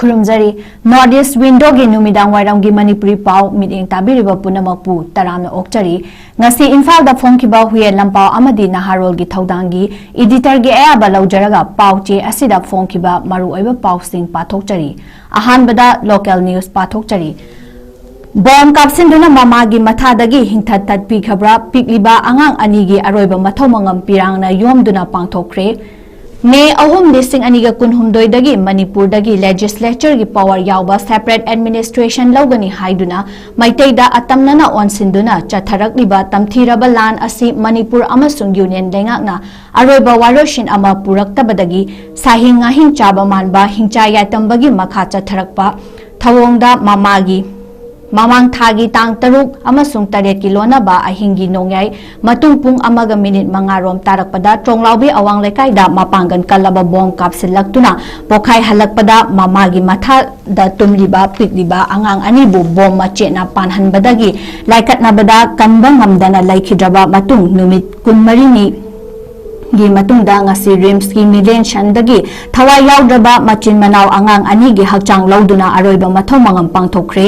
ꯈꯨꯔꯨꯝꯖꯔꯤ north east ꯋꯤꯟꯗꯣꯒꯤ ꯅꯨꯃꯤꯗꯥꯡ ꯋꯥꯏꯔꯝꯒꯤ ꯃꯅꯤꯄꯨꯔꯤ ꯄꯥꯎ ꯃꯤꯠꯌꯦꯡ ꯇꯥꯕꯤꯔꯤꯕ ꯄꯨꯝꯅꯃꯛꯄꯨ ꯇꯔꯥꯝꯅ ꯑꯣꯛꯆꯔꯤ ꯉꯁꯤ ꯏꯝꯐꯥꯜꯗ ꯐꯣꯡꯈꯤꯕ ꯍꯨꯌꯦꯟ ꯂꯝꯄꯥꯎ ꯑꯃꯗꯤ ꯅꯍꯥꯔꯣꯜꯒꯤ ꯊꯧꯗꯥꯡꯒꯤ ꯏꯗꯤꯇꯔꯒꯤ ꯑꯌꯥꯕ ꯂꯧꯖꯔꯒ ꯄꯥꯎꯆꯦ ꯑꯁꯤꯗ ꯐꯣꯡꯈꯤꯕ ꯃꯔꯨꯑꯣꯏꯕ ꯄꯥꯎꯁꯤꯡ ꯄꯥꯊꯣꯛꯆꯔꯤ ꯑꯍꯥꯟꯕꯗ ꯂꯣꯀꯦꯜ ꯅ꯭ꯌꯨꯁ ꯄꯥꯊꯣꯛꯆꯔꯤ ꯕꯣꯝ ꯀꯥꯞꯁꯤꯟꯗꯨꯅ ꯃꯃꯥꯒꯤ ꯃꯊꯥꯗꯒꯤ ꯍꯤꯡꯊꯠ ꯇꯠꯄꯤꯈ꯭ꯔꯕ ꯄꯤꯛꯂꯤꯕ ꯑꯉꯥꯡ ꯑꯅꯤꯒꯤ ꯑꯔꯣꯏꯕ ꯃꯊꯧ ꯃꯉꯝ ꯄꯤꯔꯥꯡꯅ ꯌꯣꯝꯗꯨꯅ ꯄꯥꯡꯊꯣꯛꯈ꯭ꯔꯦ ꯃꯦ 2026 ꯃꯅꯤꯄꯨꯔꯗꯒꯤ ꯂꯦꯖꯤꯁꯂꯦꯆꯔꯒꯤ ꯄꯥꯋꯔ ꯌꯥꯎꯕ ꯁꯦꯄꯔꯦꯠ ꯑꯦꯗꯃꯤꯅꯤꯁꯇ꯭ꯔꯦꯁꯟ ꯂꯧꯒꯅꯤ ꯍꯥꯏꯗꯨꯅ ꯃꯩꯇꯩꯗ ꯑꯇꯝꯅꯅ ꯑꯣꯟꯁꯤꯟꯗꯨꯅ ꯆꯠꯊꯔꯛꯂꯤꯕ ꯇꯝꯊꯤꯔꯕ ꯂꯥꯟ ꯑꯁꯤ ꯃꯅꯤꯄꯨꯔ ꯑꯃꯁꯨꯡ ꯌꯨꯅꯤꯌꯟ ꯂꯩꯉꯥꯛꯅ ꯑꯔꯣꯏꯕ ꯋꯥꯔꯣꯏꯁꯤꯟ ꯑꯃ ꯄꯨꯔꯛꯇꯕꯗꯒꯤ ꯁꯥꯍꯤꯡ ꯉꯥꯍꯤꯡ ꯆꯥꯕ ꯃꯥꯟꯕ ꯍꯤꯡꯆꯥ ꯌꯥꯏꯇꯝꯕꯒꯤ ꯃꯈꯥ ꯆꯠꯊꯔꯛꯄ ꯊꯧꯑꯣꯡꯗ ꯃꯃꯥꯡ ꯊꯥꯒꯤ ꯇꯥꯡ 6 ꯑꯃꯁꯨꯡ 8ꯀꯤ ꯂꯣꯟꯅꯕ ꯑꯍꯤꯡꯒꯤ ꯅꯣꯡꯌꯥꯏ ꯃꯇꯨꯡ ꯄꯨꯡ 1:05 ꯔꯣꯝ ꯇꯥꯔꯛꯄꯗ ꯆꯣꯡꯂꯥꯎꯕꯤ ꯑꯋꯥꯡ ꯂꯩꯀꯥꯏꯗ ꯃꯄꯥꯡꯒꯟ ꯀꯜꯂꯕ ꯕꯣꯝ ꯀꯥꯞꯁꯤꯜꯂꯛꯇꯨꯅ ꯄꯣꯈꯥꯏ ꯍꯜꯂꯛꯄꯗ ꯃꯃꯥꯒꯤ ꯃꯊꯥꯗ ꯇꯨꯝꯂꯤꯕ ꯄꯤꯛꯂꯤꯕ ꯑꯉꯥꯡ ꯑꯅꯤꯕꯨ ꯕꯣꯝ ꯃꯆꯦꯠꯅ ꯄꯥꯟꯍꯟꯕꯗꯒꯤ ꯂꯥꯏꯀꯠꯅꯕꯗ ꯀꯟꯕ ꯉꯝꯗꯅ ꯂꯩꯈꯤꯗ꯭ꯔꯕ ꯃꯇꯨꯡ ꯅꯨꯃꯤꯠ 14ꯅꯤ ꯒꯤ ꯃꯇꯨꯡꯗ ꯉꯁꯤ ꯔꯤꯝꯁꯀꯤ ꯃꯤꯔꯦꯟꯁꯟꯗꯒꯤ ꯊꯋꯥꯏ ꯌꯥꯎꯗ꯭ꯔꯕ ꯃꯆꯤꯟ ꯃꯅꯥꯎ ꯑꯉꯥꯡ ꯑꯅꯤꯒꯤ ꯍꯛꯆꯥꯡ ꯂꯧꯗꯨꯅ ꯑꯔꯣꯏꯕ ꯃꯊꯧ ꯃꯉꯝ ꯄꯥꯡꯊꯣꯛꯈ꯭रे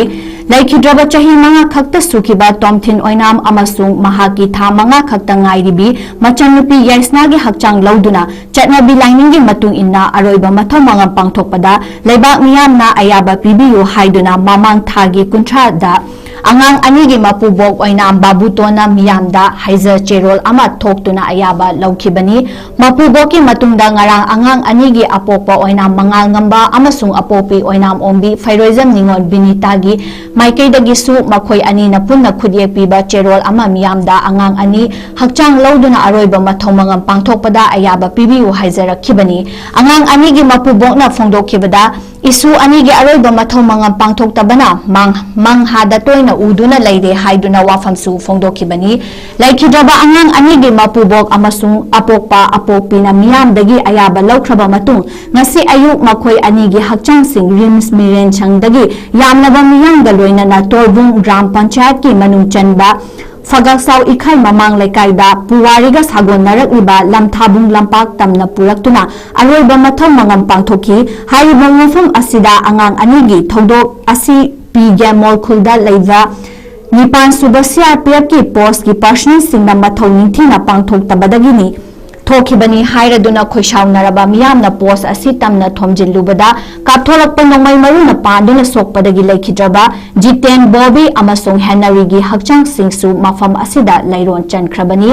ꯂꯩꯈꯤꯗ꯭ꯔꯕ ꯆꯍꯤ 5 ꯈꯛꯇ ꯁꯨꯈꯤꯕ ꯇꯣꯝꯊꯤꯟ ꯑꯣꯏꯅꯥꯝ ꯑꯃꯁꯨꯡ ꯃꯍꯥꯛꯀꯤ ꯊꯥ 5 ꯈꯛꯇ ꯉꯥꯏꯔꯤꯕꯤ ꯃꯆꯟꯅꯨꯄꯤ ꯌꯥꯏꯁꯅꯥꯒꯤ ꯍꯛꯆꯥꯡ ꯂꯧꯗꯨꯅ ꯆꯠꯅꯕꯤ ꯂꯥꯏꯅꯤꯡꯒꯤ ꯃꯇꯨꯡ ꯏꯟꯅ ꯑꯔꯣꯏꯕ ꯃꯊꯧ ꯃꯉꯝ ꯄꯥꯡꯊꯣꯛꯄꯗ ꯂꯩꯕꯥꯛ ꯃꯤꯌꯥꯝꯅ ꯑꯌꯥꯕ ꯄꯤꯕꯤꯌꯨ ꯍꯥꯏꯗꯨꯅ ꯃꯃꯥꯡ ꯊꯥꯒꯤ 30ꯗ ꯑꯉꯥꯡ ꯑꯅꯤꯒꯤ ꯃꯄꯨꯕꯣꯛ ꯑꯣꯏꯅꯥꯝ ꯕꯥꯕꯨꯇꯣꯟꯅ ꯃꯤꯌꯥꯝꯗ ꯍꯩꯖ ꯆꯦꯔꯣꯜ ꯑꯃ ꯊꯣꯛꯇꯨꯅ ꯑꯌꯥꯕ ꯂꯧꯈꯤꯕꯅꯤ ꯃꯄꯨꯕꯣꯛꯀꯤ ꯃꯇꯨꯡꯗ ꯉꯔꯥꯡ ꯑꯉꯥꯡ ꯑꯅꯤꯒꯤ ꯑꯄꯣꯛꯄ ꯑꯣꯏꯅꯥꯝ ꯃꯉꯥꯜ ꯉꯝꯕ ꯑꯃꯁꯨꯡ ꯑꯄꯣꯛꯄꯤ ꯑꯣꯏꯅꯥꯝ ꯑꯣꯡꯕꯤ ꯐꯩꯔꯣꯏꯖꯝ ꯅꯤꯉꯣꯜ ꯕꯤꯅꯤꯇꯥꯒꯤ ꯃꯥꯏꯀꯩꯗꯒꯤꯁꯨ ꯃꯈꯣꯏ ꯑꯅꯤꯅ ꯄꯨꯟꯅ ꯈꯨꯠꯌꯦꯛ ꯄꯤꯕ ꯆꯦꯔꯣꯜ ꯑꯃ ꯃꯤꯌꯥꯝꯗ ꯑꯉꯥꯡ ꯑꯅꯤ ꯍꯛꯆꯥꯡ ꯂꯧꯗꯨꯅ ꯑꯔꯣꯏꯕ ꯃꯊꯧ ꯃꯉꯝ ꯄꯥꯡꯊꯣꯛꯄꯗ ꯑꯌꯥꯕ ꯄꯤꯕꯤꯌꯨ ꯍꯥꯏꯖꯔꯛꯈꯤꯕꯅꯤ ꯑꯉꯥꯡ ꯑꯅꯤꯒꯤ ꯃꯄꯨꯕꯣꯛꯅ ꯐꯣꯡꯗꯣꯛꯈꯤꯕꯗ issue अनीगी अरोइब मथौ मंगम पांगथोक्तबना मंगहादा तोइना उदुना लैरे हाइदुना वाफमसु फोंदोखिबनी लैखिद्रबा अंगांग अनीगी मपुबोक अमसुंग अपोकपा अपोकपिना मियामदगी अयाबा लौख्रबा मतुंग ngasi ayuk makhoi anigi hakchangsing rims miren changdagi yamnaba miyangga loinana torbung gram panchayat ki manung chanba फगसाव इखाई ममांग लेकाइदा पुवारीगा सागोन नरकलिबा लमथाबुंग लंपाक तमना पुरक्तुना अरोइबा मथौ मंगम पांगथोकी हाइबा मफम असिदा अंगांग अनिगी थौदोक असि पीगे मोलखुलदा लैबा निपान सुबा सीआरपीएफ की पोस्ट की पर्सनल सिंगना मथौ निंथिना पांगथोक्तबदगिनी थोखिबनी हाइरदुना खोइसावनरबा मियामना पोस्ट असि तमना थोमजिल्लुबदा कापथोरक्पा नोंमै मरुना पांदुना सोकपदगी लैखिद्रबा Jiten Bobby अमसोंग हेनरीगी हक्चांग सिंगसु मफम असिदा लैरोन चनख्रबनी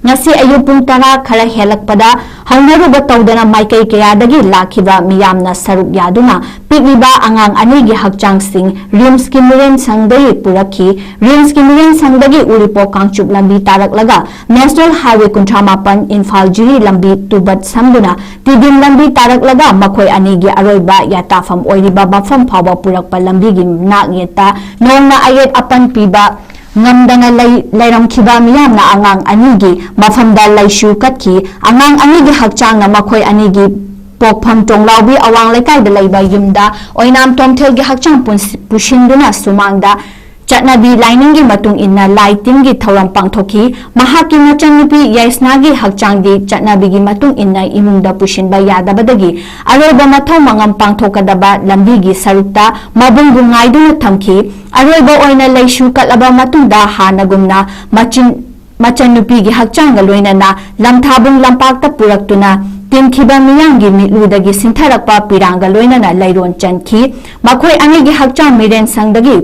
ngasi ayu pung 10 khara helakpada haunaruba tawdana maikai kayadagi lakhiba miyamna saruk yaduna pigliba angang anigi hakchang sing rims ki miren sangdagi purakhi rims ki miren sangdagi uripo kangchup lambi taraklaga national highway 38 infal jiri lambi tubat samduna tidin lambi taraklaga makhoi anigi aroiba yatafam oiriba bafam phawa purakpa lambi gi nakyeta nongna ayet apan piba ngamdana lairamkhiba miyamna angang anigi mafamda laishu katki angang anigi hakchang na makhoi anigi pokpham tonglaubi awang lekai da laiba yumda oinam tomthel gi hakchang pushinduna sumangda चटनाबी लाइनिंगी मतुंग इन्ना लाइटिंगी थौरम पांगथोकी महाकी मचननुपी याइसनागी हकचांगदी चटनाबीगी मतुंग इन्ना इमुंगदा पुशिनबा यादबदगी अरोइबा मथौ मंगम पांगथोकदबा लंबीगी सरुक्ता मबुंगु ngaiduna thamki अरोइबा ओइना लैसु कटलबा मतुंगदा हानगुमना मचननुपीगी हकचांगा लोइनना लमथाबुंग लंपाकता पुरक्तुना तिनखिबा मियांगी मिलुदगी सिंथरकपा पिरांगा लोइनना लैरोन चनखी मखोय अनिगी हकचांग Mirren संगदगी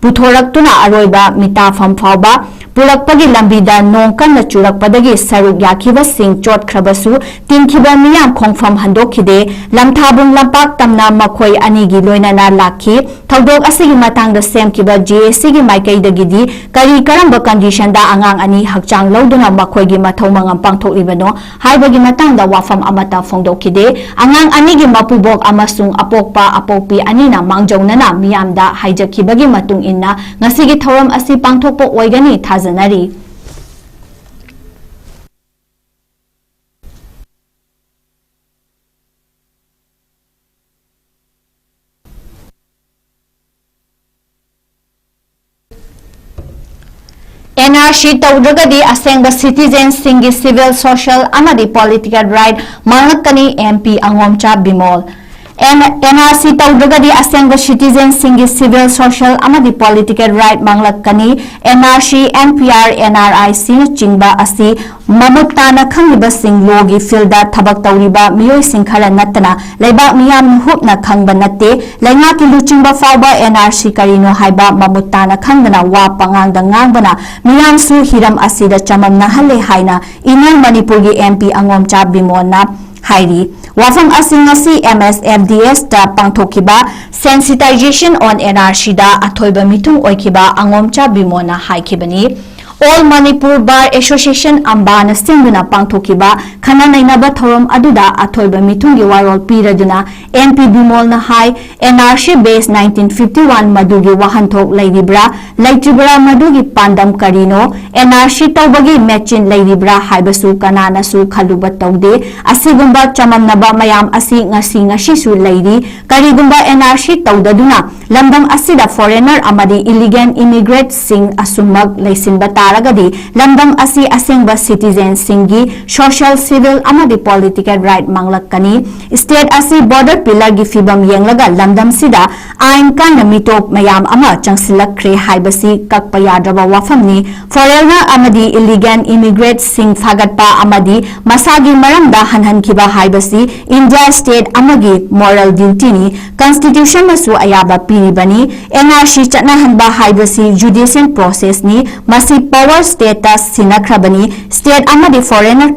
पुथोरक्तुना अरोइबा मिताफम फावबा पुरक्पगी लंबीदा नोंग कन्ना चुरक्पदगी सरुक याखिबा सिंग चोटख्रबसु तिनखिबा मियाम खोंगफम हंदोखिदे लमथाबुंग लंपाक तमना मखोय अनिगी लोइनना लाखि थौदोक असिगी मतंगदा सेमखिबा JAC गी माइकैदगिदी करी करंबा कंडीशनदा अंगांग अनि हकचांग लौदुना मखोयगी मथौ मंगम पांगथोक्लिबनो हाइबगी मतंगदा वाफम अमता फोंदोखिदे अंगांग अनिगी मपुबोक अमसुंग अपोकपा अपोकपी अनिना मांगजौनना मियामदा हाइजखिबगी मतुंग इन्ना ngasi thoram asi pangthokpo oigani thajanari NRC tawdragadi asengba citizens singi civil social amadi political right mangakani MP angomcha bimol NRC tawdragadi asenga citizen singi civil social amadi political right manglakani NRC NPR NRIC chingba asi mamutana khangiba sing logi filda thabak tawriba miyoi sing khara natana leibak miyam hupna khangba natte lenga ki luchingba fawba NRC karino haiba mamutana khangdana wa pangangda ngangbana miyam su hiram asida chamamna halle haina inner manipur gi MP 𝐿𝐿𝐰𝐬 hairi wafam asingasi MSFDS da pangthokiba sensitization on NRC da athoiba mitung oikiba 𝐿𝐿𝐰𝐬 haikibani All Manipur Bar Association ambana singuna pangthokiba khana nainaba thorom aduda athoiba mitungi warol piraduna MP Bimol na hai NRC base 1951 madugi wahanthok lairibra laitribra madugi pandam karino NRC tawbagi matchin lairibra haibasu kanana su khaluba tawde asigumba chamamnaba mayam asi ngasi su lairi karigumba NRC tawdaduna lambam asida foreigner amadi illegal immigrant sing asumag laisinba taragadi lambam asi asengba citizen singi social civil amadi political right manglakani state asi border pillar gi fibam yenglaga lambam sida ain kan mitop mayam ama changsilakre haibasi kakpa yadraba wafamni foreigner amadi illegal immigrant sing fagatpa amadi masagi maramda hanhan kiba haibasi India state amagi moral duty ni constitution masu ayaba piribani NRC chana hanba haibasi judicial process ni masi power status sinakrabani state amadi foreigner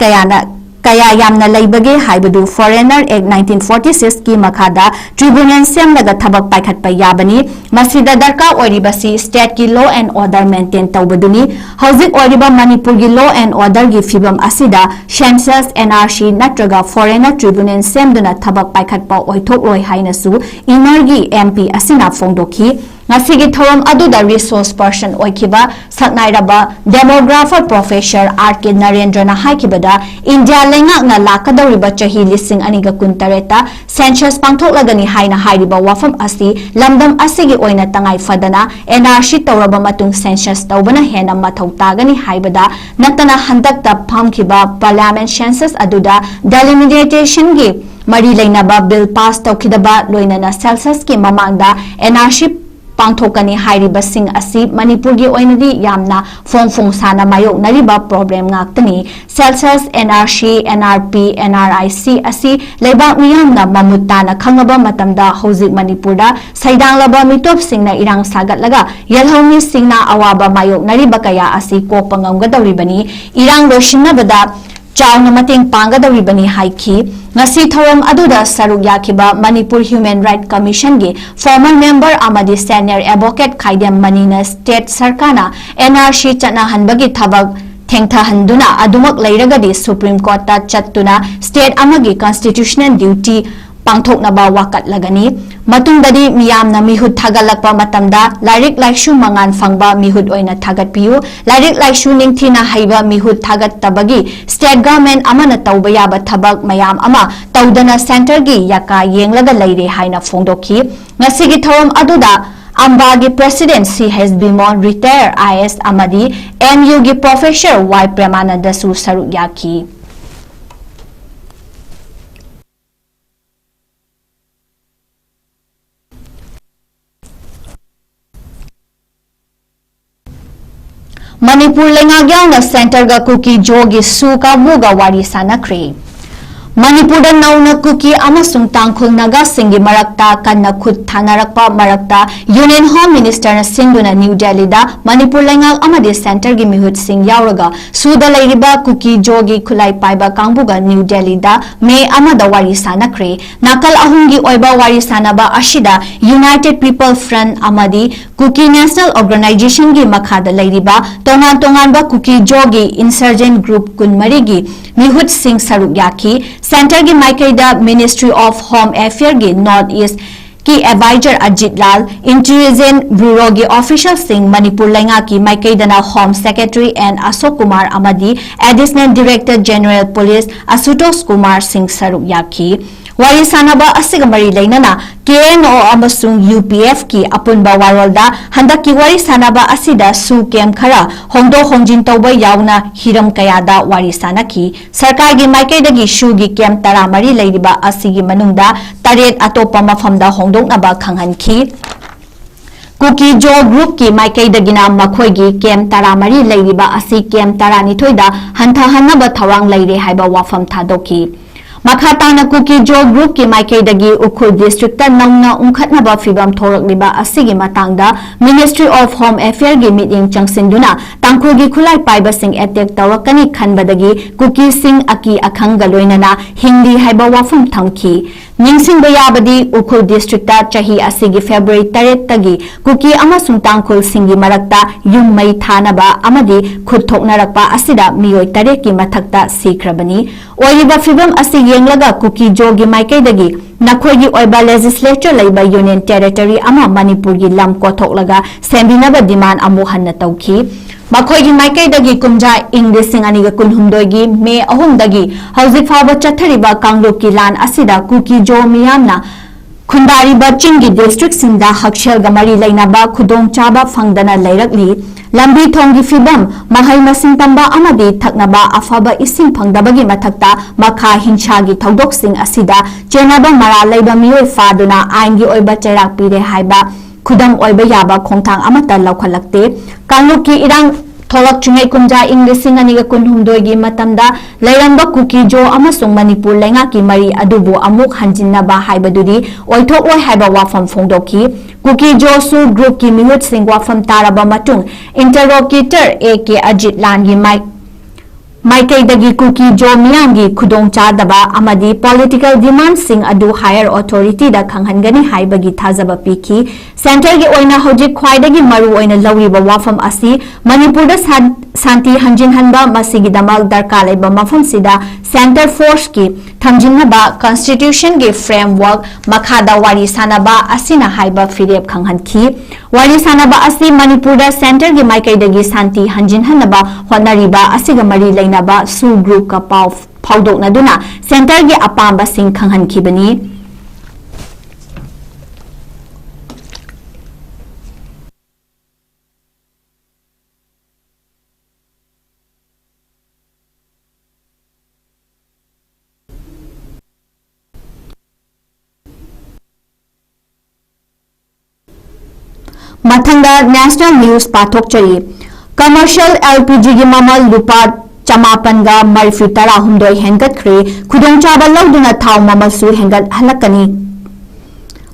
kaya yamna laibage haibadu foreigner act 1946 ki makhada tribunal semlaga thabak paikhat payabani masida darka oribasi state ki law and order maintain tawbaduni hauzik oriba manipur gi law and order gi fibam asida census NRC natraga foreigner tribunal semduna thabak paikhat pa oithok loi haina su inergi MP asina fongdoki ngasigi thorom aduda resource person oikiba saknairaba demographer professor RK Narendra na haikibada India lenga na lakadawriba chahi lising aniga kuntareta census pangthok lagani haina hairiba wafam asi lamdam asigi oina tangai fadana NRC tawraba matung census tawbana hena mathau tagani haibada natana handakta phamkiba parliament census aduda delimitation gi mari leinaba bill pass tawkidaba loinana census ki mamangda NRC pangthokani hairiba sing asi manipur gi oinadi yamna fong sana mayok nariba problem ngaktani census NRC NRP NRIC asi leibak miyamna mamutana khangaba matamda hojik manipurda saidanglaba mitop singna irang sagatlaga yalhomi singna awaba mayok nariba kaya asi kokpangamgadawribani irang roshinabada Chawna mating panggadawribani haiki ngasi thorom aduda saruk yakiba Manipur Human Rights Commission gi former member amadi senior advocate 𝐿𝐿𝐰𝐬 manina state sarkana NRC chana hanbagi thabak thengtha handuna adumak leiragadi Supreme Court ta chattuna state amagi constitutional duty pangthoknaba wakat lagani matungdadi miyamna mihut thagalakpa matamda larik laishu mangan fangba mihut oina thagat piu larik laishu ningthina haiba mihut thagat tabagi state government amana tawba yaba thabak mayam ama tawdana center gi yaka yenglaga leire haina fongdokhi ngasigi thorom aduda Ambagi President C.H. Bimon retired IS amadi MU gi Professor Y. Premananda su saruk yaki Manipur lengagyang na center ga kuki jogi suka buga wari sanakre Manipur da nauna kuki amasung tangkhul naga singi marakta kanna khut thanarakpa marakta Union Home Minister na singduna New Delhi da Manipur lengang amadi center gi mihut sing yauraga suda lairiba kuki jogi khulai paiba kangbuga New Delhi da me amada wari sanakre nakal ahungi oiba wari sanaba ashida United People Front amadi Kuki National Organization gi makhada lairiba tongan ba kuki jogi insurgent group kunmari gi mihut sing saruk yaki center gi maikaida Ministry of Home Affairs gi North East ki advisor Ajit Lal Intelligence Bureau gi official sing Manipur lenga ki maikaidana Home Secretary and Ashok Kumar amadi Additional Director General Police Asutosh Kumar Singh saruk yaki Wari sanaba asiga mari lainana KNO amasung UPF ki apunba warolda handaki wari sanaba asida su kem khara hongdo hongjin tauba yauna hiram kayada wari sanaki sarkar gi maikaidagi shu gi kem tara mari leiriba asigi manungda taret atopa mafamda hongdoknaba khanghanki 𝐶𝐢𝐯𝐞 group ki maikaidagina makhoigi kem tara mari leiriba asi kem tara nithoida hanthahanaba thawang leire haiba wafam thadoki Makhatana 𝐶𝐢𝐯𝐞 group ki maikaidagi Ukhrul district ta nauna ungkhatnaba fibam thorakliba asigi matangda Ministry of Home Affairs gi meeting changsinduna tangkhulgi khulai paibasing attack tawrakani khanbadagi kuki sing aki akhanga loinana hindi haiba wafam thamki ningsingba yabadi Ukhrul district ta chahi asigi February 3 tagi kuki amasung tangkhul singi marakta yum mai thanaba amadi khut thoknarakpa asida miyoi 3 ki mathakta sikrabani oiriba fibam asigi yenglaga 𝐶𝐢𝐯𝐞 gi maikaidagi nakhoi oiba legislature leiba union territory ama manipur gi lam kothoklaga sembinaba demand amu hanna tawki makhoi gi maikaidagi kumja english singani ga kunhumdoi gi me ahumdagi hauzik fawa chathariba kangluk ki lan asida 𝐶𝐢𝐯𝐞 miyamna khundariba chingi district singda hakshel ga mari leinaba khudong chaba fangdana leirakli lambi thonggi fibam mahai masing tamba amadi thaknaba afaba ising phangdabagi mathakta makha hinchagi thodok sing asida chenaba mara leiba miyoi faduna aingi oiba cherak pire haiba khudam oiba yaba khongthang amata laukhalakte kanluki irang tholak chungai kumja english singani ga kunhumdoi gi matamda leiramba 𝐶𝐢𝐯𝐞 amasung manipur lenga ki mari adubu amuk hanjinnaba haibadudi oithok oi haiba wafam phongdoki 𝐶𝐢𝐯𝐞 su group ki mihut sing wafam taraba matung interlocutor 𝐾𝐢𝐯 langi maikaidagi 𝐶𝐢𝐯 miyamgi khudong chadaba amadi political demand sing adu higher authority da khanghangani haibagi thazaba piki center gi oina hojik khwaidagi maru oina lawriba wafam asi manipur da santi hanjin hanba masigi damal darkar leba mafam sida center force ki thamjinaba constitution gi framework makhada wari sanaba asina haiba firep khanghanki wari sanaba asi manipur da center gi maikaidagi santi hanjin hanaba honariba asiga mari lainaba su group ka pau phaudoknaduna center gi apamba sing khanghankhibani Mathanga national news pathokchari commercial LPG gi mamal lupa chamapan ga marfi tara humdoi hengat khre khudong chaba lawduna thaw mamal su hengat halakani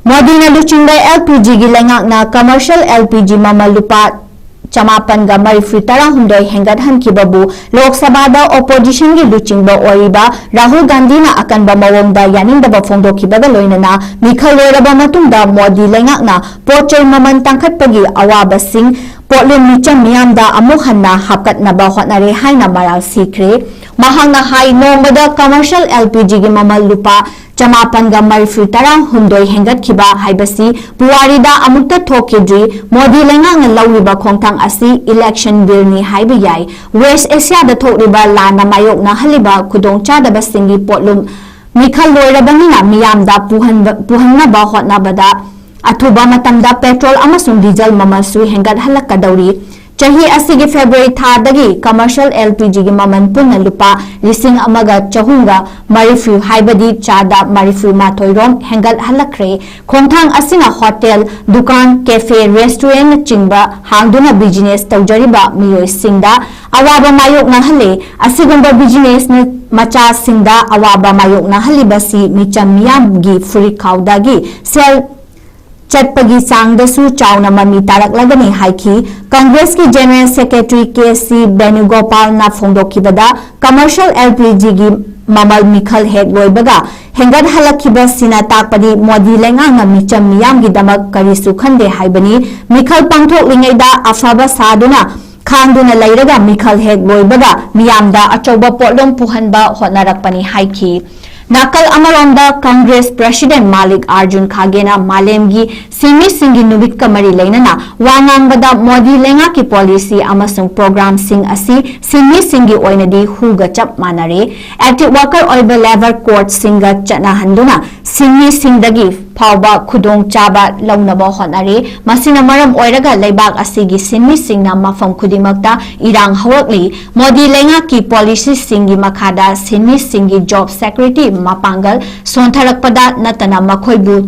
modina luchinga LPG gi lengak na commercial LPG mamal lupa chamapan ga marfi tara humdoi hengat hankibabu lok sabha da opposition gi luchinga oriba Rahul Gandhi na akanba mawongda yaningdaba phongdokhibaga loinana mikhaloraba matungda modi lengak na pochai maman tangkhatpagi awaba sing Portland micham miyamda amuk hanna hapkatnaba hotnare haina maral sikre mahangna hai nomada commercial LPG gi mamal lupa chamapan ga marfi tara humdoi hengat khiba haibasi puwari da amukta thokidri modi lengang lawiba khongthang asi election bill ni haiba yai West Asia da thokriba lana mayok na haliba khudong chadaba singi potlum mikhal loirabangina miyamda puhanna ba hotnabada athuba matamda petrol amasung diesel mamalsu hengat halakadauri chahi asigi February thadagi commercial LPG gi maman punna lupa lising amaga chahunga marifu haibadi chada marifu mathoirom hengat halakre khongthang asina hotel dukan cafe restaurant chingba hangduna business tawjariba miyoi singda awaba mayok na hale asigumba business ne macha singda awaba mayok na halibasi micham miyam gi furi khawdagi sel चटपगी सांगदसु चावना ममी तारकलगनी हाइकी कांग्रेस की general secretary KC. Venugopal ना फोंदोखिबदा commercial LPG गी ममल मिखल head लोइबगा हेंगत हलखिबा सिना ताकपदी Modi लेंगांग Mitcham मियाम गी दमक करिसु खंदे हाइबनी मिखल पांगथोकलिंगैदा अफाबा सादुना खांदुना लैरगा मिखल head लोइबगा मियामदा अचौबा पोटलोम पुहनबा होनारकपनी हाइकी Nakal amaronda Congress President Malik Arjun Khagena Malemgi Simi Singi Nubit Kamari Lainana Wangang Bada Modi Lenga ki policy amasung program sing asi Simi Singi Oinadi Huga Chap Manare Active Worker Oiba Level Court Singa Chana Handuna Simi Singdagi Pauba Kudong Chaba Launaba Honare Masina Maram Oiraga Lebag Asigi Simi Singna Mafam Kudimakta Irang Hawakli Modi Lenga ki policy Singi Makada Simi Singi Job Security Mapangal Sontharakpada Natana Makoibu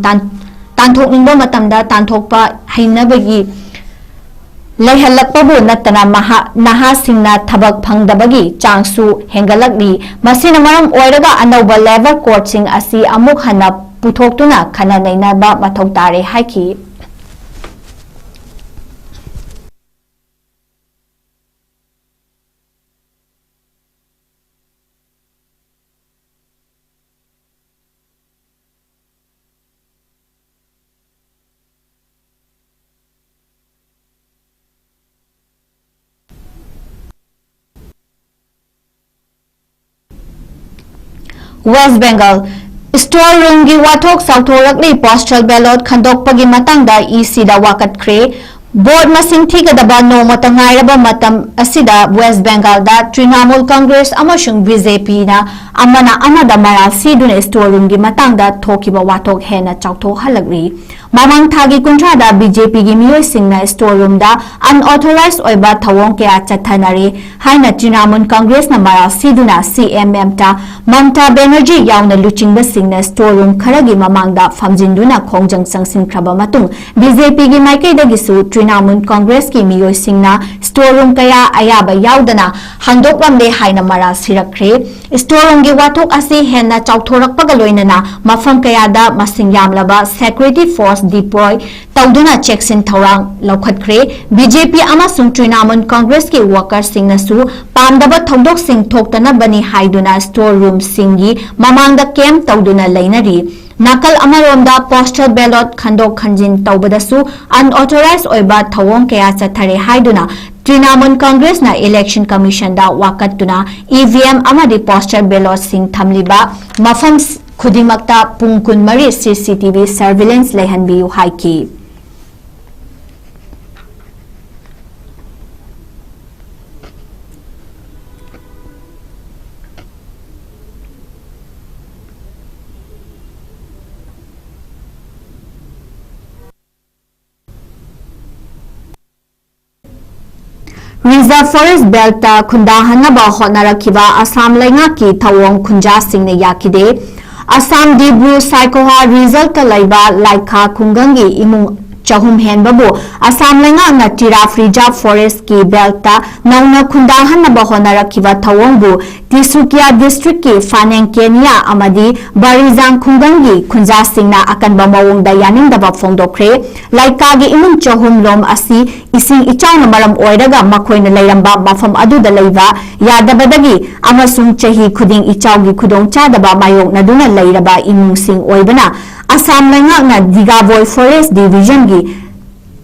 Tanthok Nimba Matamda Tanthokpa Hainabagi Lehalakpabu Natana Naha Singna Tabak Pangdabagi Changsu Hengalakli Masina Maram Oiraga Anova Level Court Sing Asi Amuk Hana Putoktuna Kana Nainaba Matotare Haiki West Bengal Storeroom gi wathok sautorakli postal ballot khandokpagi matangda EC da wakat kre board masing thigadaba nomata ngairaba matam asida West Bengal da Trinamool Congress amashung BJP na amana amada maral siduna storeroom gi matangda thokiba wathok hena chauthok halagri Mamang thagi kuntrada BJP gi miyoi singna storeroom da unauthorized oiba thawong kya chathanari haina Trinamool Congress na maral siduna CMM ta Mamta Banerjee yauna luchingba singna storeroom kharagi mamangda famjinduna khongjang sangsin kraba matung BJP gi maikaida gisu Trinamool Congress ki miyoi singna storeroom kaya ayaba yaudana hangdoklamle haina maral sirakre storeroom gi wathok asi henna chauthorakpaga loinana mafam kayada masing yamlaba security force deploy tauduna checks in thorang laukhatkre BJP amasung Trinamool Congress ki workers singna su pamdaba thodok sing thoktana bani haiduna storeroom singi mamangda camp tauduna lainari Nakal amaronda postal ballot khandok khanjin taubadasu unauthorized oiba thawong kaya chathare haiduna Trinamool Congress na election commission da wakatuna EVM amadi postal ballot sing thamliba mafam Kudimakta Pungkun Mari CCTV surveillance lehanbiu haiki. Reserve Forest Belt Kundahanaba Honarakiba Assam Lengaki Tawong Kunja Singne Yakide Assam Dibru Saikoha result Kalaiba Laika Kungangi Imung Chahum Henbabu Assam Lenga na Tiraf Reserve Forest ki Belta Nauna Kundahanaba Honarakiba Tawongbu Tisukia District ki Faneng Kenya Amadi Barizang Kungangi Kunja Singna Akanba Mawong Dayaning Daba Fongdokre Laika gi Imung Chahum Lom Asi Ising ichaw na maram oiraga makoy na layramba mafam adu da layba yadabadagi amasung chahi kuding ichaw gi kudong chadaba mayong na duna layraba imung sing oibana Assam Lenga na Digavoy Forest Division gi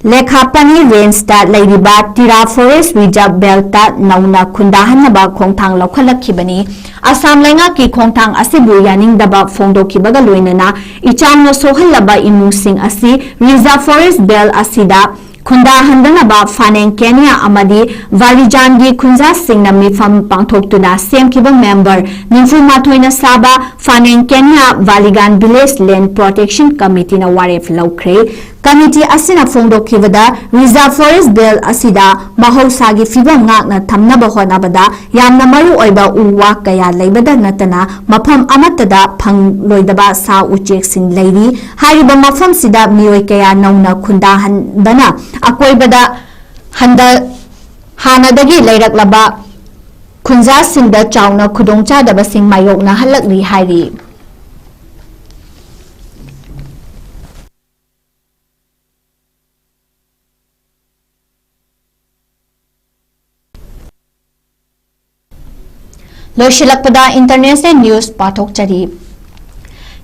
Lekhapani Range ta layriba Tira Forest Reserve Belta nauna kundahan na ba khongthang laukhalakibani Assam Lenga ki khongthang asibu yaning daba fongdokibaga loinana ichaw no sohalaba imung sing asi Reserve Forest Bel asida Kundahandanaba Faneng Kenya Amadi Varijangi Kunja Singna Mifam Pangthoktuna Semkiba member Ninfu Matoina Saba Faneng Kenya Valigan Village Land Protection Committee na waref laukre Committee asina fongdokibada Reserve Forest Bill asida mahausagi fibam ngakna thamnaba honabada yamna maru oiba uwa kaya leibada natana mafam amatada phangloidaba sa uchek sing leiri hariba mafam sida mioi kaya nauna khundahan bana akoibada handa hanadagi leiraklaba khunja singda chauna khudongcha daba sing mayokna halakri hairi Loshilakpada International News Pathok Chari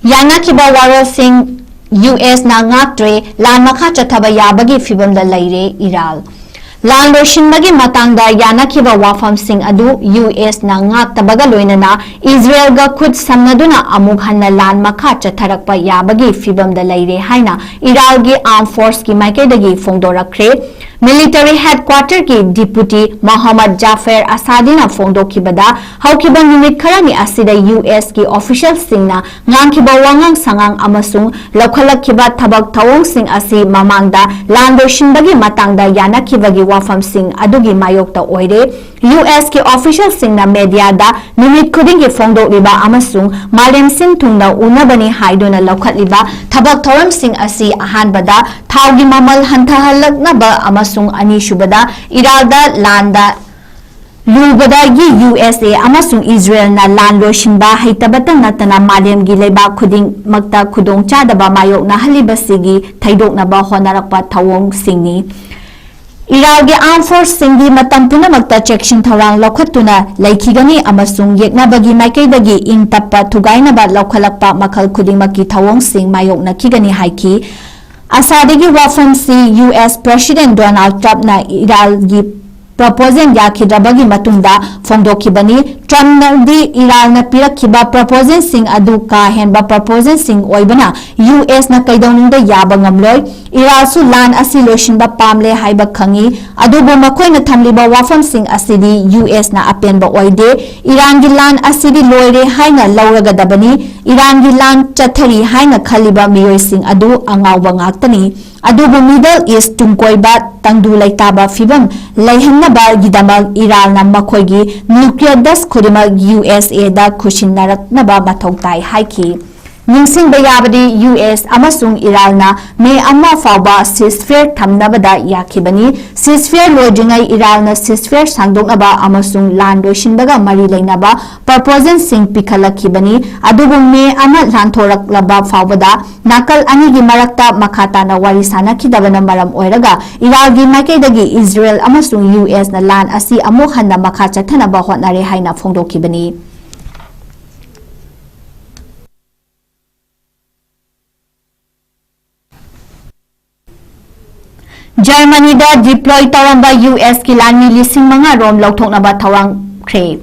Yana Kiba Warol Singh US na ngaktre lan makha chathaba yabagi fibam da laire iral ꯂꯥꯟ ꯂꯣꯏꯁꯤꯟꯕꯒꯤ ꯃꯇꯥꯡꯗ ꯌꯥꯅꯈꯤꯕ ꯋꯥꯐꯝꯁꯤꯡ ꯑꯗꯨ ꯌꯨꯑꯦꯁꯅ ꯉꯥꯛꯇꯕꯒ ꯂꯣꯏꯅꯅ ꯏꯖꯔꯦꯜꯒ ꯈꯨꯠ ꯁꯝꯅꯗꯨꯅ ꯑꯃꯨꯛ ꯍꯟꯅ ꯂꯥꯟ ꯃꯈꯥ ꯆꯠꯊꯔꯛꯄ ꯌꯥꯕꯒꯤ ꯐꯤꯚꯝꯗ ꯂꯩꯔꯦ ꯍꯥꯏꯅ ꯏꯔꯥꯟꯒꯤ ꯑꯥꯔꯝ ꯐꯣꯔꯁꯀꯤ ꯃꯥꯏꯀꯩꯗꯒꯤ ꯐꯣꯡꯗꯣꯔꯛꯈ꯭ꯔꯦ꯫ ꯃꯤꯂꯤꯇꯔꯤ ꯍꯦꯗꯀ꯭ꯋꯥꯔꯇꯔꯒꯤ ꯗꯤꯄꯨꯇꯤ ꯃꯣꯍꯝꯃꯗ ꯖꯥꯐꯔ ꯑꯁꯥꯗꯤꯅ ꯐꯣꯡꯗꯣꯛꯈꯤꯕꯗ ꯍꯧꯈꯤꯕ ꯅꯨꯃꯤꯠ ꯈꯔꯅꯤ ꯑꯁꯤꯗ ꯌꯨꯑꯦꯁꯀꯤ ꯑꯣꯐꯤꯁꯤꯌꯦꯜꯁꯤꯡꯅ ꯉꯥꯡꯈꯤꯕ ꯋꯥꯉꯥꯡ ꯁꯉꯥꯡ ꯑꯃꯁꯨꯡ ꯂꯧꯈꯠꯂꯛꯈꯤꯕ ꯊꯕꯛ ꯊꯧꯑꯣꯡꯁꯤꯡ ꯑꯁꯤ ꯃꯃꯥꯡꯗ ꯂꯥꯟ ꯂꯣꯏꯁꯤꯟꯕꯒꯤ ꯃꯇꯥꯡꯗ ꯌꯥꯅꯈꯤꯕꯒꯤ ꯋꯥꯐꯝꯁꯤꯡ ꯑꯗꯨꯒꯤ ꯃꯥꯌꯣꯛꯇ ꯑꯣꯏꯔꯦ꯫ ꯌꯨꯑꯦꯁꯀꯤ ꯑꯣꯐꯤꯁꯤꯌꯦꯜꯁꯤꯡꯅ ꯃꯦꯗꯤꯌꯥꯗ ꯅꯨꯃꯤꯠ ꯈꯨꯗꯤꯡꯒꯤ ꯐꯣꯡꯗꯣꯛꯂꯤꯕ ꯑꯃꯁꯨꯡ ꯃꯥꯂꯦꯝ ꯁꯤꯟ ꯊꯨꯡꯅ ꯎꯅꯕꯅꯤ ꯍꯥꯏꯗꯨꯅ ꯂꯧꯈꯠꯂꯤꯕ ꯊꯕꯛ ꯊꯧꯔꯝꯁꯤꯡ ꯑꯁꯤ ꯑꯍꯥꯟꯕꯗ ꯊꯥꯎꯒꯤ ꯃꯃꯜ ꯍꯟꯊꯍꯜꯂꯛꯅꯕ ꯑꯃꯁꯨꯡ ꯑꯅꯤꯁꯨꯕꯗ ꯏꯔꯥꯟꯗ ꯂꯥꯟꯗ ꯂꯨꯕꯗꯒꯤ ꯌꯨꯑꯦꯁꯑꯦ ꯑꯃꯁꯨꯡ ꯏꯖꯔꯦꯜꯅ ꯂꯥꯟ ꯂꯣꯏꯁꯤꯟꯕ ꯍꯩꯇꯕꯇ ꯅꯠꯇꯅ ꯃꯥꯂꯦꯝꯒꯤ ꯂꯩꯕꯥꯛ ꯈꯨꯗꯤꯡꯃꯛꯇ ꯈꯨꯗꯣꯡꯆꯥꯗꯕ ꯃꯥꯌꯣꯛꯅꯍꯜꯂꯤꯕꯁꯤꯒꯤ ꯊꯩꯗꯣꯛꯅꯕ ꯍꯣꯠꯅꯔꯛꯄ ꯊꯧꯑꯣꯡꯁꯤꯡꯅꯤ꯫ ꯏꯔꯥꯟꯒꯤ ꯑꯥꯔꯝ ꯐꯣꯔꯁꯁꯤꯡꯗꯤ ꯃꯇꯝ ꯄꯨꯝꯅꯃꯛꯇ ꯆꯦꯛꯁꯤꯟ ꯊꯧꯔꯥꯡ ꯂꯧꯈꯠꯇꯨꯅ ꯂꯩꯈꯤꯒꯅꯤ ꯑꯃꯁꯨꯡ ꯌꯦꯛꯅꯕꯒꯤ ꯃꯥꯏꯀꯩꯗꯒꯤ ꯏꯪ ꯇꯞꯄ ꯊꯨꯒꯥꯏꯅꯕ ꯂꯧꯈꯠꯂꯛꯄ ꯃꯈꯜ ꯈꯨꯗꯤꯡꯃꯛꯀꯤ ꯊꯧꯑꯣꯡꯁꯤꯡ ꯃꯥꯌꯣꯛꯅꯈꯤꯒꯅꯤ ꯍꯥꯏꯈꯤ꯫ ꯑꯁꯥꯗꯒꯤ ꯋꯥꯐꯝꯁꯤ ꯌꯨꯑꯦꯁ ꯄ꯭ꯔꯦꯁꯤꯗꯦꯟꯠ ꯗꯣꯅꯥꯜꯗ ꯇ꯭ꯔꯝꯞꯅ ꯏꯔꯥꯟꯒꯤ ꯄ꯭ꯔꯄꯣꯖꯦꯜ ꯌꯥꯈꯤꯗ꯭ꯔꯕꯒꯤ ꯃꯇꯨꯡꯗ ꯐꯣꯡꯗꯣꯛꯈꯤꯕꯅꯤ꯫ ꯇ꯭ꯔꯝꯞꯅꯗꯤ ꯏꯔꯥꯟꯅ ꯄꯤꯔꯛꯈꯤꯕ ꯄ꯭ꯔꯄꯣꯖꯦꯜꯁꯤꯡ ꯑꯗꯨ ꯀꯥ ꯍꯦꯟꯕ ꯄ꯭ꯔꯄꯣꯖꯦꯜꯁꯤꯡ ꯑꯣꯏꯕꯅ ꯌꯨꯑꯦꯁꯅ ꯀꯩꯗꯧꯅꯨꯡꯗ ꯌꯥꯕ ꯉꯝꯂꯣꯏ꯫ ꯏꯔꯥꯟꯁꯨ ꯂꯥꯟ ꯑꯁꯤ ꯂꯣꯏꯁꯤꯟꯕ ꯄꯥꯝꯂꯦ ꯍꯥꯏꯕ ꯈꯪꯏ, ꯑꯗꯨꯕꯨ ꯃꯈꯣꯏꯅ ꯊꯝꯂꯤꯕ ꯋꯥꯐꯝꯁꯤꯡ ꯑꯁꯤꯗꯤ ꯌꯨꯑꯦꯁꯅ ꯑꯄꯦꯟꯕ ꯑꯣꯏꯗꯦ꯫ ꯏꯔꯥꯟꯒꯤ ꯂꯥꯟ ꯑꯁꯤꯗꯤ ꯂꯣꯏꯔꯦ ꯍꯥꯏꯅ ꯂꯧꯔꯒꯗꯕꯅꯤ꯫ ꯏꯔꯥꯟꯒꯤ ꯂꯥꯟ ꯆꯠꯊꯔꯤ ꯍꯥꯏꯅ ꯈꯜꯂꯤꯕ ꯃꯤꯑꯣꯏꯁꯤꯡ ꯑꯗꯨ ꯑꯉꯥꯎꯕ ꯉꯥꯛꯇꯅꯤ꯫ ꯑꯗꯨꯕꯨ ꯃꯤꯗꯜ ꯏꯁꯠ ꯇꯨꯡꯀꯣꯏꯕ ꯇꯪꯗꯨ ꯂꯩꯇꯥꯕ ꯐꯤꯚꯝ ꯂꯩꯍꯟꯅꯕꯒꯤꯗꯃꯛ ꯏꯔꯥꯟꯅ ꯃꯈꯣꯏꯒꯤ ꯅ꯭ꯌꯨꯀ꯭ꯂꯤꯌꯔ ꯕꯦꯖ ꯈꯨꯗꯤꯡꯃꯛ ꯌꯨꯑꯦꯁꯑꯦꯗ ꯈꯨꯠꯁꯤꯟꯅꯔꯛꯅꯕ ꯃꯊꯧ ꯇꯥꯏ ꯍꯥꯏꯈꯤ꯫ ꯅꯤꯡꯁꯤꯡꯕ ꯌꯥꯕꯗꯤ ꯌꯨꯑꯦꯁ ꯑꯃꯁꯨꯡ ꯏꯔꯥꯟꯅ ꯃꯦ 1 ꯐꯥꯎꯕ ꯁꯤꯖꯐꯥꯌꯔ ꯊꯝꯅꯕꯗ ꯌꯥꯈꯤꯕꯅꯤ꯫ ꯁꯤꯖꯐꯥꯌꯔ ꯂꯣꯏꯗ꯭ꯔꯤꯉꯩ ꯏꯔꯥꯟꯅ ꯁꯤꯖꯐꯥꯌꯔ ꯁꯥꯡꯗꯣꯛꯅꯕ ꯑꯃꯁꯨꯡ ꯂꯥꯟ ꯂꯣꯏꯁꯤꯟꯕꯒ ꯃꯔꯤ ꯂꯩꯅꯕ ꯄ꯭ꯔꯄꯣꯖꯦꯜꯁꯤꯡ ꯄꯤꯈꯠꯂꯛꯈꯤꯕꯅꯤ, ꯑꯗꯨꯕꯨ ꯃꯦ 1 ꯂꯥꯟꯊꯣꯔꯛꯂꯕ ꯐꯥꯎꯕꯗ ꯅꯥꯀꯜ ꯑꯅꯤꯒꯤ ꯃꯔꯛꯇ ꯃꯈꯥ ꯇꯥꯅ ꯋꯥꯔꯤ ꯁꯥꯅꯈꯤꯗꯕꯅ ꯃꯔꯝ ꯑꯣꯏꯔꯒ ꯏꯔꯥꯟꯒꯤ ꯃꯥꯏꯀꯩꯗꯒꯤ ꯏꯖꯔꯦꯜ ꯑꯃꯁꯨꯡ ꯌꯨꯑꯦꯁꯅ ꯂꯥꯟ ꯑꯁꯤ ꯑꯃꯨꯛ ꯍꯟꯅ ꯃꯈꯥ ꯆꯠꯊꯅꯕ ꯍꯣꯠꯅꯔꯦ ꯍꯥꯏꯅ ꯐꯣꯡꯗꯣꯛꯈꯤꯕꯅꯤ꯫ ꯖꯔꯃꯅꯤꯗ ꯗꯤꯄ꯭ꯂꯣꯏ ꯇꯧꯔꯝꯕ ꯌꯨꯑꯦꯁꯀꯤ ꯂꯥꯟꯃꯤ 5,000 ꯔꯣꯝ ꯂꯧꯊꯣꯛꯅꯕ ꯊꯧꯔꯥꯡꯈ꯭ꯔꯦ꯫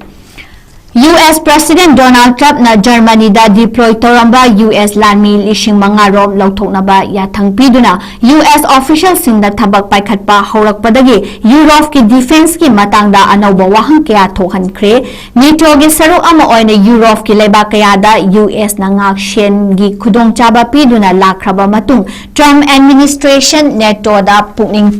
ꯌꯨꯑꯦꯁ ꯄ꯭ꯔꯦꯁꯤꯗꯦꯟꯠ ꯗꯣꯅꯥꯜꯗ ꯇ꯭ꯔꯝꯞꯅ ꯖꯔꯃꯅꯤꯗ ꯗꯤꯄ꯭ꯂꯣꯏ ꯇꯧꯔꯝꯕ ꯌꯨꯑꯦꯁ ꯂꯥꯟꯃꯤ 5,000 ꯔꯣꯝ ꯂꯧꯊꯣꯛꯅꯕ ꯌꯥꯊꯪ ꯄꯤꯗꯨꯅ ꯌꯨꯑꯦꯁ ꯑꯣꯐꯤꯁꯤꯌꯦꯜꯁꯤꯡꯅ ꯊꯕꯛ ꯄꯥꯏꯈꯠꯄ ꯍꯧꯔꯛꯄꯗꯒꯤ ꯌꯨꯔꯣꯞꯀꯤ ꯗꯤꯐꯦꯟꯁꯀꯤ ꯃꯇꯥꯡꯗ ꯑꯅꯧꯕ ꯋꯥꯍꯪ ꯀꯌꯥ ꯊꯣꯛꯍꯟꯈ꯭ꯔꯦ꯫ ꯅꯦꯇꯣꯒꯤ ꯁꯔꯨꯛ ꯑꯃ ꯑꯣꯏꯅ ꯌꯨꯔꯣꯞꯀꯤ ꯂꯩꯕꯥꯛ ꯀꯌꯥꯗ ꯌꯨꯑꯦꯁꯅ ꯉꯥꯛꯁꯦꯟꯒꯤ ꯈꯨꯗꯣꯡꯆꯥꯕ ꯄꯤꯗꯨꯅ ꯂꯥꯛꯈ꯭ꯔꯕ ꯃꯇꯨꯡ ꯇ꯭ꯔꯝꯞ ꯑꯦꯗꯃꯤꯅꯤꯁꯇ꯭ꯔꯦꯁꯟ ꯅꯦꯇꯣꯗ ꯄꯨꯛꯅꯤꯡ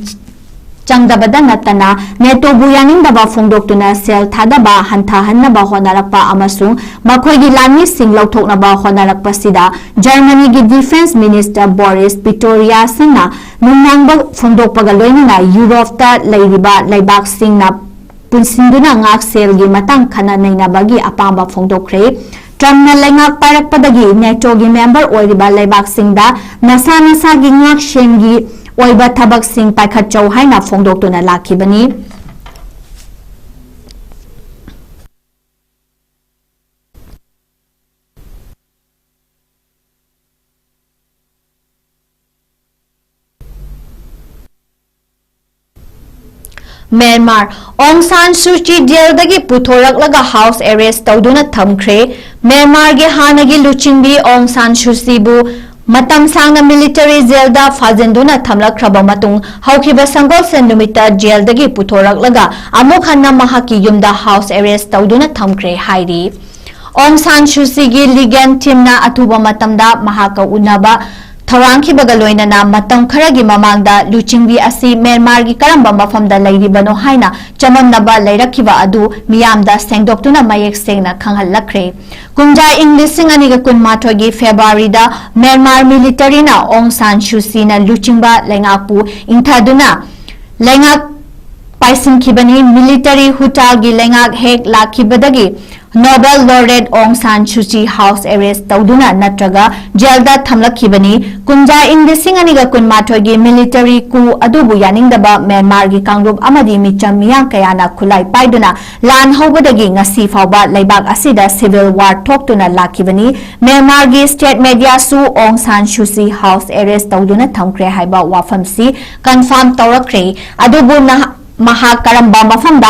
ꯆꯪꯗꯕꯗ ꯅꯠꯇꯅ ꯅꯦꯇꯣꯕꯨ ꯌꯥꯅꯤꯡꯗꯕ ꯐꯣꯡꯗꯣꯛꯇꯨꯅ ꯁꯦꯜ ꯊꯥꯗꯕ ꯍꯟꯊꯍꯟꯅꯕ ꯍꯣꯠꯅꯔꯛꯄ ꯑꯃꯁꯨꯡ ꯃꯈꯣꯏꯒꯤ ꯂꯥꯟꯃꯤꯁꯤꯡ ꯂꯧꯊꯣꯛꯅꯕ ꯍꯣꯠꯅꯔꯛꯄꯁꯤꯗ ꯖꯔꯃꯅꯤꯒꯤ ꯗꯤꯐꯦꯟꯁ ꯃꯤꯅꯤꯁꯇꯔ ꯕꯣꯔꯤꯁ ꯄꯤꯁꯇꯣꯔꯤꯌꯁꯅ ꯅꯨꯡꯅꯥꯡꯕ ꯐꯣꯡꯗꯣꯛꯄꯒ ꯂꯣꯏꯅꯅ ꯌꯨꯔꯣꯞꯇ ꯂꯩꯔꯤꯕ ꯂꯩꯕꯥꯛꯁꯤꯡꯅ ꯄꯨꯟꯁꯤꯟꯗꯨꯅ ꯉꯥꯛꯁꯦꯜꯒꯤ ꯃꯇꯥꯡ ꯈꯟꯅ ꯅꯩꯅꯕꯒꯤ ꯑꯄꯥꯝꯕ ꯐꯣꯡꯗꯣꯛꯈ꯭ꯔꯦ꯫ ꯇ꯭ꯔꯝꯞꯅ ꯂꯩꯉꯥꯛ ꯄꯥꯏꯔꯛꯄꯗꯒꯤ ꯅꯦꯇꯣꯒꯤ ꯃꯦꯝꯕꯔ ꯑꯣꯏꯔꯤꯕ ꯂꯩꯕꯥꯛꯁꯤꯡꯗ ꯅꯁꯥ ꯅꯁꯥꯒꯤ ꯉꯥꯛꯁꯦꯟꯒꯤ ꯑꯣꯏꯕ ꯊꯕꯛꯁꯤꯡ ꯄꯥꯏꯈꯠꯆꯧ ꯍꯥꯏꯅ ꯐꯣꯡꯗꯣꯛꯇꯨꯅ ꯂꯥꯛꯈꯤꯕꯅꯤ꯫ ꯃ꯭ꯌꯥꯟꯃꯥꯔ ꯑꯣꯡ ꯁꯥꯟ ꯁꯨꯆꯤ ꯖꯦꯜꯗꯒꯤ ꯄꯨꯊꯣꯔꯛꯂꯒ ꯍꯥꯎꯁ ꯑꯦꯔꯦꯁ ꯇꯧꯗꯨꯅ ꯊꯝꯈ꯭ꯔꯦ꯫ ꯃ꯭ꯌꯥꯟꯃꯥꯔꯒꯤ ꯍꯥꯟꯅꯒꯤ ꯂꯨꯆꯤꯡꯕꯤ ꯑꯣꯡ ꯁꯥꯟ ꯁꯨꯆꯤꯕꯨ ꯃꯇꯝ ꯁꯥꯡꯅ ꯃꯤꯂꯤꯇꯔꯤ ꯖꯦꯜꯗ ꯐꯥꯖꯤꯟꯗꯨꯅ ꯊꯝꯂꯛꯈ꯭ꯔꯕ ꯃꯇꯨꯡ ꯍꯧꯈꯤꯕ ꯁꯪꯒꯣꯜꯁꯦꯟ ꯅꯨꯃꯤꯠꯇ ꯖꯦꯜꯗꯒꯤ ꯄꯨꯊꯣꯔꯛꯂꯒ ꯑꯃꯨꯛ ꯍꯟꯅ ꯃꯍꯥꯛꯀꯤ ꯌꯨꯝꯗ ꯍꯥꯎꯁ ꯑꯦꯔꯦꯁ ꯇꯧꯗꯨꯅ ꯊꯝꯈ꯭ꯔꯦ ꯍꯥꯏꯔꯤ꯫ ꯑꯣꯡ ꯁꯥꯟ ꯁꯨꯆꯤꯒꯤ ꯂꯤꯒꯦꯜ ꯇꯤꯝꯅ ꯑꯊꯨꯕ ꯃꯇꯝꯗ ꯃꯍꯥꯛꯀ ꯎꯅꯕ ꯊꯧꯔꯥꯡꯈꯤꯕꯒ ꯂꯣꯏꯅꯅ ꯃꯇꯝ ꯈꯔꯒꯤ ꯃꯃꯥꯡꯗ ꯂꯨꯆꯤꯡꯕꯤ ꯑꯁꯤ ꯃ꯭ꯌꯥꯟꯃꯥꯔꯒꯤ ꯀꯔꯝꯕ ꯃꯐꯝꯗ ꯂꯩꯔꯤꯕꯅꯣ ꯍꯥꯏꯅ ꯆꯃꯝꯅꯕ ꯂꯩꯔꯛꯈꯤꯕ ꯑꯗꯨ ꯃꯤꯌꯥꯝꯗ ꯁꯦꯡꯗꯣꯛꯇꯨꯅ ꯃꯌꯦꯛ ꯁꯦꯡꯅ ꯈꯪꯍꯜꯂꯛꯈ꯭ꯔꯦ꯫ ꯀꯨꯝꯖꯥ ꯏꯪ 2012ꯒꯤ ꯐꯦꯕ꯭ꯔꯨꯋꯥꯔꯤꯗ ꯃ꯭ꯌꯥꯟꯃꯥꯔ ꯃꯤꯂꯤꯇꯔꯤꯅ ꯑꯣꯡ ꯁꯥꯟ ꯁꯨꯆꯤꯅ ꯂꯨꯆꯤꯡꯕ ꯂꯩꯉꯥꯛꯄꯨ ꯏꯟꯊꯗꯨꯅ ꯂꯩꯉꯥꯛ ꯄꯥꯏꯁꯤꯟꯈꯤꯕꯅꯤ꯫ ꯃꯤꯂꯤꯇꯔꯤ ꯍꯨꯇꯥꯒꯤ ꯂꯩꯉꯥꯛ ꯍꯦꯛ ꯂꯥꯛꯈꯤꯕꯗꯒꯤ ꯅꯣꯕꯦꯜ ꯂꯣꯔꯦꯠ ꯑꯣꯡ ꯁꯥꯟ ꯁꯨꯆꯤ ꯍꯥꯎꯁ ꯑꯦꯔꯦꯁ ꯇꯧꯗꯨꯅ ꯅꯠꯇ꯭ꯔꯒ ꯖꯦꯜꯗ ꯊꯝꯂꯛꯈꯤꯕꯅꯤ꯫ ꯀꯨꯝꯖꯥ ꯏꯪ 2012ꯒꯤ ಮಿಲಿಟರಿ ꯀꯨ ꯑꯗꯨꯕꯨ ꯌꯥꯅꯤꯡꯗꯕ ꯃ꯭ꯌꯥꯟꯃꯥꯔꯒꯤ ꯀꯥꯡꯂꯨꯞ ꯑꯃꯗꯤ ꯃꯤꯆꯝ ꯃꯤꯌꯥꯝ ꯀꯌꯥꯅ ꯈꯨꯠꯂꯥꯏ ꯄꯥꯏꯗꯨꯅ ꯂꯥꯟ ꯍꯧꯕꯗꯒꯤ ꯉꯁꯤ ꯐꯥꯎꯕ ꯂꯩꯕꯥꯛ ꯑꯁꯤꯗ ꯁꯤꯚꯤꯜ ꯋꯥꯔ ꯊꯣꯛꯇꯨꯅ ꯂꯥꯛꯈꯤꯕꯅꯤ꯫ ꯃ꯭ꯌꯥꯟꯃꯥꯔꯒꯤ ꯁ꯭ꯇꯦꯠ ꯃꯦꯗꯤꯌꯥꯁꯨ ꯑꯣꯡ ꯁꯥꯟ ꯁꯨꯆꯤ ꯍꯥꯎꯁ ꯑꯦꯔꯦꯁ ꯇꯧꯗꯨꯅ ꯊꯝꯈ꯭ꯔꯦ ꯍꯥꯏꯕ ꯋꯥꯐꯝꯁꯤ ꯀꯟꯐꯥꯔꯝ ꯇꯧꯔꯛꯈ꯭ꯔꯦ꯫ ꯑꯗꯨꯕꯨ mahak karamba mafamda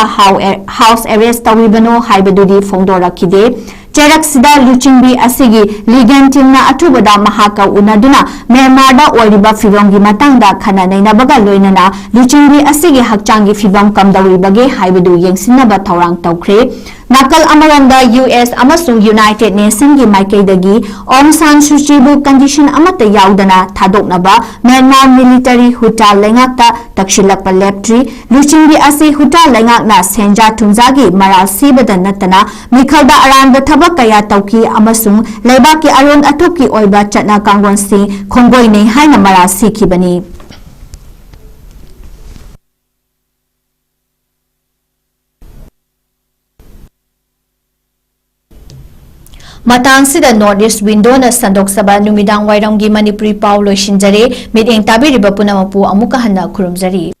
house arrest tawibano haibadudi phongdorakide Cherak sida luchingbi asigi ligan team na atubada mahaka unaduna Myanmar da oiriba fibam gi matangda khana nainabaga loinana luchingbi asigi hakchangi fibam kamdawibage haibadu yengsinaba thawrang tawkhre nakal amaranda US amasung United Nations gi maikaidagi Aung San Suu Kyi bu condition amata yaudana thadoknaba Myanmar military huta lengakta takshilakpa leptri luchingbi asi huta lengakna senja thumjagi maral sibada natana mikhalda aranda kaya tauki amasung leibaki aron atuki oiba chatna kangron si khongoi nei haina mara sikhibani matang sida northeast window na sandok saba numidang wairamgi manipuri pau loishinjare mideng tabiriba punamapu amuka hanna khurumjari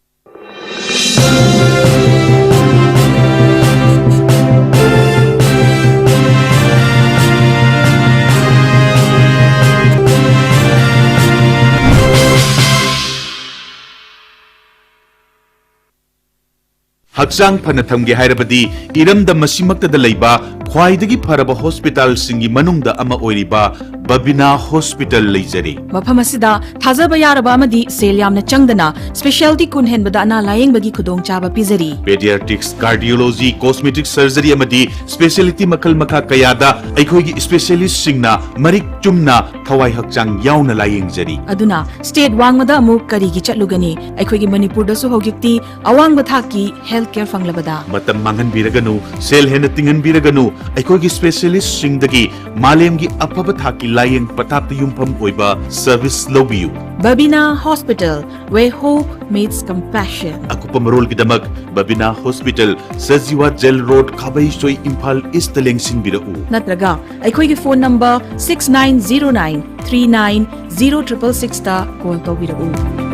Hakchang Panatamge Hairabadi, Iram the Masimakta the Laiba, Kwaidagi Paraba Hospital Singi Manungda Ama Oiriba, Babina Hospital Lajari. Mapamasida, Tazaba Yarabamadi, Seliam na Changdana, Specialty Kunhen Badana Lying Bagi Kudong Chaba Pizari. Pediatrics, Cardiology, Cosmetic Surgery Amadi, Specialty Makal Maka Kayada, Aikogi Specialist Singna, Marik Chumna, Kawai Hakchang Yauna Lying Jari. Aduna, State Wangmada Mu Karigi Chatlugani, Aikogi Manipur da Suhogikti, Awang Bathaki, Healthcare Fanglabada. Matam Mangan Biraganu, Sel Henatingan Biraganu, Aikogi Specialist Singdagi, Malemgi Apabathaki Lying Patapta Yumpam Oiba, Service Lobiu. Babina Hospital, where hope meets compassion. Akupamarol Gidamak, Babina Hospital, Saziwa Gel Road, Kabaisoi Impal Istaleng Singbirau. Natraga, Aikogi phone number 6909 390666 ta call to Birau.